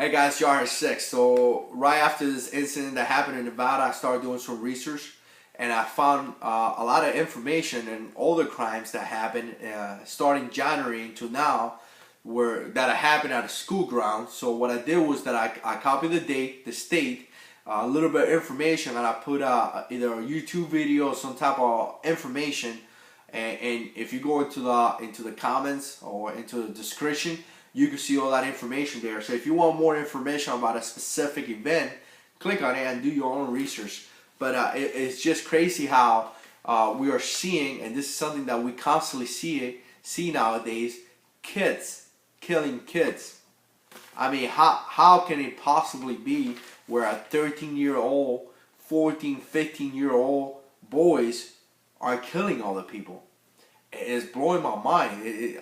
Hey guys, JH6. So right after this incident that happened in Nevada, I started doing some research, and I found a lot of information and all the crimes that happened starting January until now that happened at a school ground. So what I did was that I copied the date, the state, a little bit of information, and I put either a YouTube video or some type of information. And if you go into the comments or into the description, you can see all that information there. So if you want more information about a specific event, click on it and do your own research. But it's just crazy how we are seeing, and this is something that we constantly see nowadays, kids killing kids. I mean, how can it possibly be where a 13-year-old, 14, 15-year-old boys are killing other people? It's blowing my mind.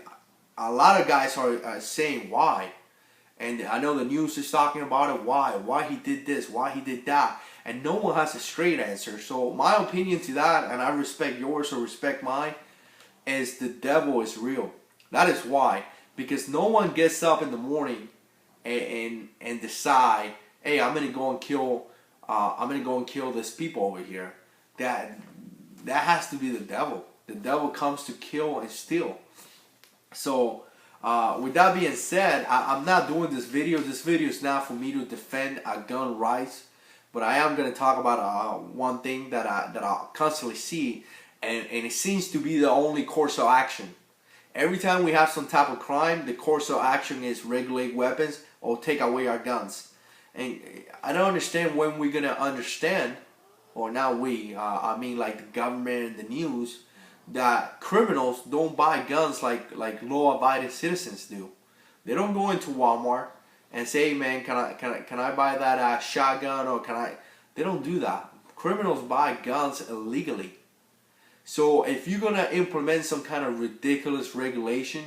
A lot of guys are saying why, and I know the news is talking about it. Why he did this, why he did that, and no one has a straight answer. So my opinion to that, and I respect yours or respect mine, is the devil is real. That is why, because no one gets up in the morning and decide, hey, I'm gonna go and kill this people over here. That has to be the devil. The devil comes to kill and steal. So with that being said, I'm not doing this video. This video is not for me to defend gun rights, but I am going to talk about one thing that I constantly see, and it seems to be the only course of action. Every time we have some type of crime, the course of action is regulate weapons or take away our guns. And I don't understand when we're going to understand, or not we, I mean like the government and the news, that criminals don't buy guns like law-abiding citizens do. They don't go into Walmart and say, hey, man, can I buy that shotgun, or can I? They don't do that. Criminals buy guns illegally. So if you're gonna implement some kind of ridiculous regulation,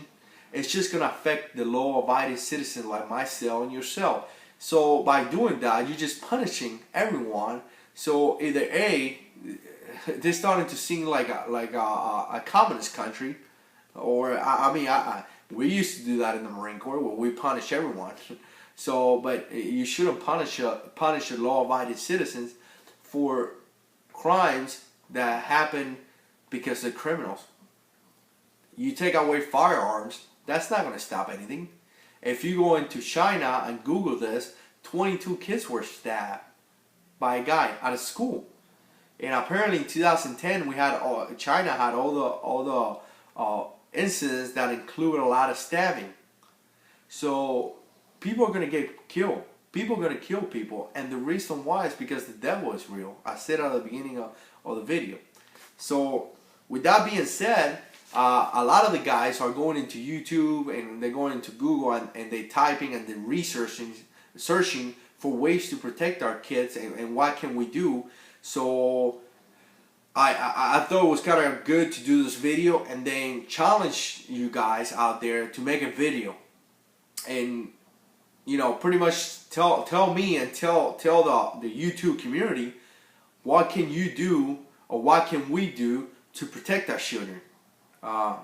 it's just gonna affect the law-abiding citizen like myself and yourself. So by doing that, you're just punishing everyone. So either A, they're starting to seem like a communist country, or we used to do that in the Marine Corps where we punish everyone. So, but you shouldn't punish the law-abiding citizens for crimes that happen because they're criminals. You take away firearms, that's not going to stop anything. If you go into China and Google this, 22 kids were stabbed by a guy at a school. And apparently in 2010, China had all the incidents that include a lot of stabbing. So people are going to get killed. People are going to kill people. And the reason why is because the devil is real. I said at the beginning of the video. So with that being said, a lot of the guys are going into YouTube and they're going into Google and they're typing and they're searching for ways to protect our kids and what can we do. So I thought it was kind of good to do this video and then challenge you guys out there to make a video and, you know, pretty much tell me and tell the YouTube community what can you do or what can we do to protect our children,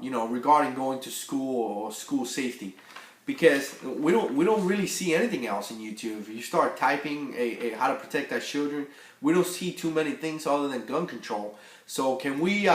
you know, regarding going to school or school safety. Because we don't really see anything else in YouTube. If you start typing how to protect our children, we don't see too many things other than gun control. So can we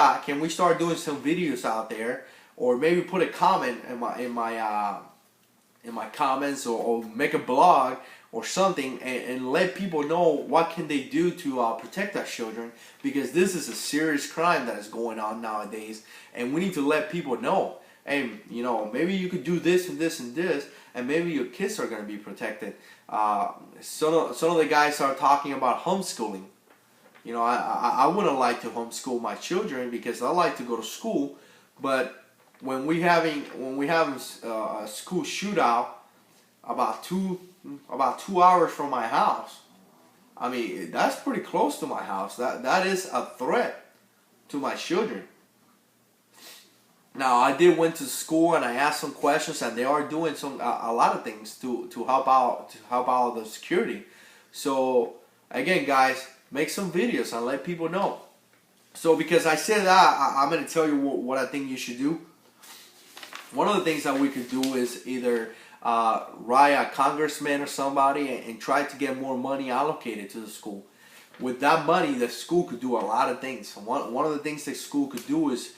start doing some videos out there, or maybe put a comment in my comments, or make a blog or something, and let people know what can they do to protect our children, because this is a serious crime that is going on nowadays, and we need to let people know. Hey, you know, maybe you could do this and this and this, and maybe your kids are going to be protected. Some of the guys are talking about homeschooling. You know, I wouldn't like to homeschool my children because I like to go to school, but when we having a school shootout about two hours from my house, I mean, that's pretty close to my house. That is a threat to my children. Now, I did went to school and I asked some questions, and they are doing a lot of things to help out the security. So again, guys, make some videos and let people know. So because I said that, I'm going to tell you what I think you should do. One of the things that we could do is either write a congressman or somebody and try to get more money allocated to the school. With that money, the school could do a lot of things. One of the things the school could do is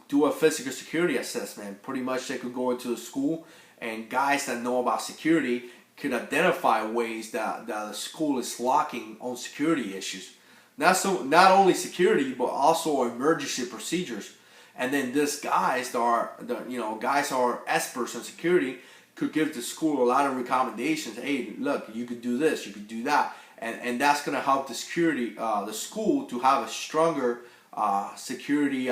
do a physical security assessment. Pretty much they could go into the school, and guys that know about security could identify ways that the school is lacking on security issues. Not only security, but also emergency procedures. And then these guys that are guys are experts in security could give the school a lot of recommendations. Hey, look, you could do this, you could do that, and that's gonna help the security, the school to have a stronger security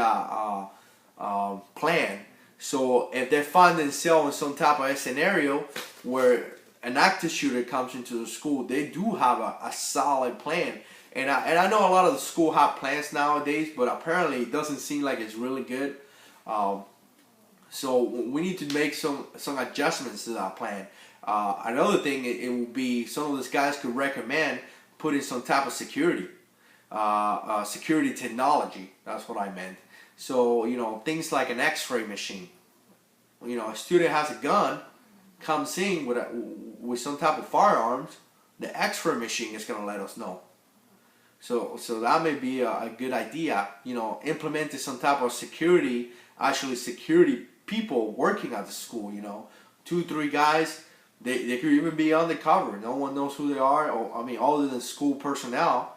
plan. So if they find themselves in some type of scenario where an active shooter comes into the school, they do have a solid plan. And I know a lot of the school have plans nowadays, but apparently it doesn't seem like it's really good. So we need to make some adjustments to that plan. Another thing, it will be some of these guys could recommend putting some type of security technology. That's what I meant. So things like an X-ray machine. A student has a gun, comes in with some type of firearms. The X-ray machine is gonna let us know. So that may be a good idea. Implementing some type of security people working at the school. 2-3 guys. They could even be undercover. No one knows who they are. Other than school personnel.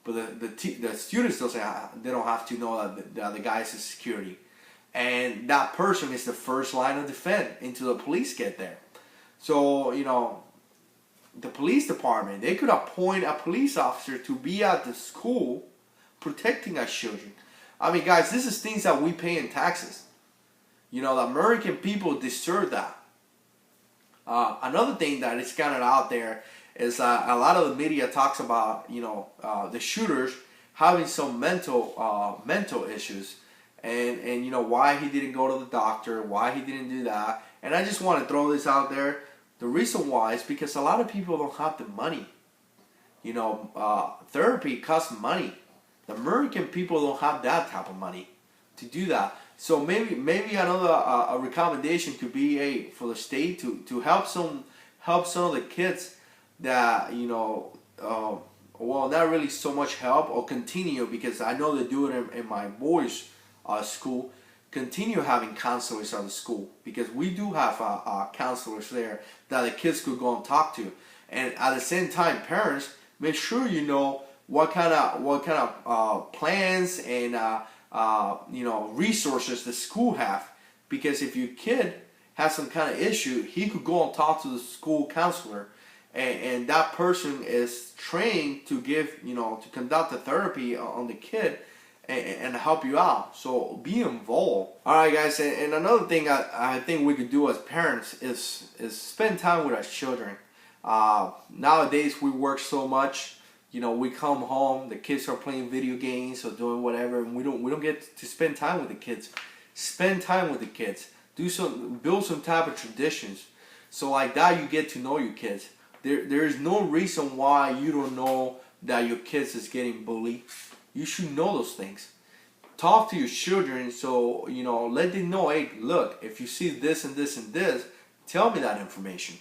But the students they don't have to know that the guys is security. And that person is the first line of defense until the police get there. So, the police department, they could appoint a police officer to be at the school protecting our children. Guys, this is things that we pay in taxes. The American people deserve that. Another thing that is kind of out there is a lot of the media talks about, the shooters having some mental issues. And why he didn't go to the doctor, why he didn't do that. And I just want to throw this out there. The reason why is because a lot of people don't have the money. Therapy costs money. The American people don't have that type of money to do that. So maybe another a recommendation could be for the state to help some of the kids that not really so much help, or continue, because I know they do it in my boys' school. Continue having counselors at the school, because we do have counselors there that the kids could go and talk to. And at the same time, parents, make sure you know what kind of plans and resources the school have, because if your kid has some kind of issue, he could go and talk to the school counselor, and that person is trained to to conduct the therapy on the kid and help you out. So be involved. Alright guys, and another thing I think we could do as parents is spend time with our children. Nowadays we work so much, we come home, the kids are playing video games or doing whatever, and we don't get to spend time with the kids. Spend time with the kids. Build some type of traditions. So like that you get to know your kids. There is no reason why you don't know that your kids is getting bullied. You should know those things. Talk to your children, so let them know, hey, look, if you see this and this and this, tell me that information.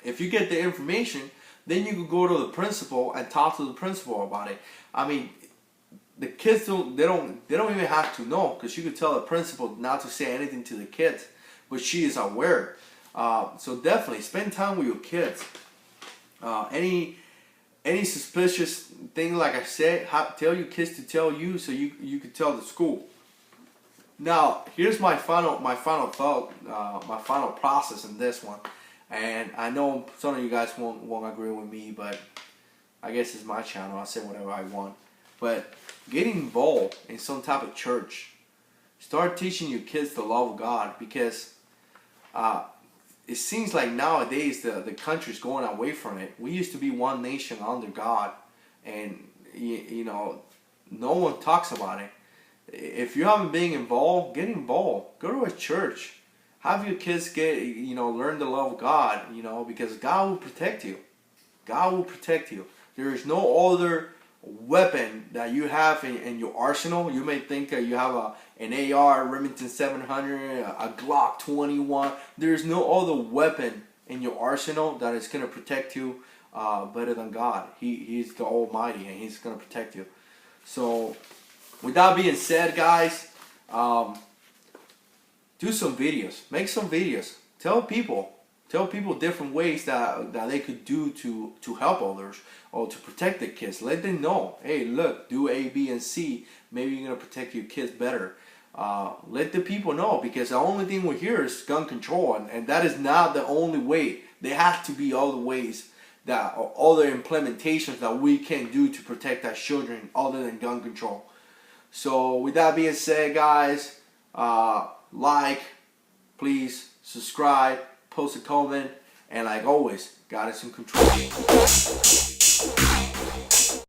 If you get the information, then you can go to the principal and talk to the principal about it. The kids they don't even have to know, because you could tell the principal not to say anything to the kids, but she is aware. So definitely spend time with your kids. Any suspicious thing, like I said, tell your kids to tell you, so you could tell the school. Now, here's my final thought, my final process in this one. And I know some of you guys won't agree with me, but I guess it's my channel. I say whatever I want. But get involved in some type of church. Start teaching your kids the love of God, because it seems like nowadays the country's going away from it. We used to be one nation under God, and no one talks about it. If you haven't been involved, get involved. Go to a church. Have your kids learn the love of God, because God will protect you. God will protect you. There is no other weapon that you have in your arsenal. You may think that you have an AR, Remington 700, a Glock 21. There's no other weapon in your arsenal that is going to protect you better than God. He's the Almighty, and He's going to protect you. So, with that being said, guys, do some videos. Make some videos. Tell people different ways that they could do to help others or to protect the kids. Let them know, hey, look, do A, B, and C. Maybe you're going to protect your kids better. Let the people know, because the only thing we hear is gun control, and that is not the only way. There has to be other ways, that other implementations that we can do to protect our children other than gun control. So with that being said, guys, like, please subscribe, post a comment, and like always, God is in control.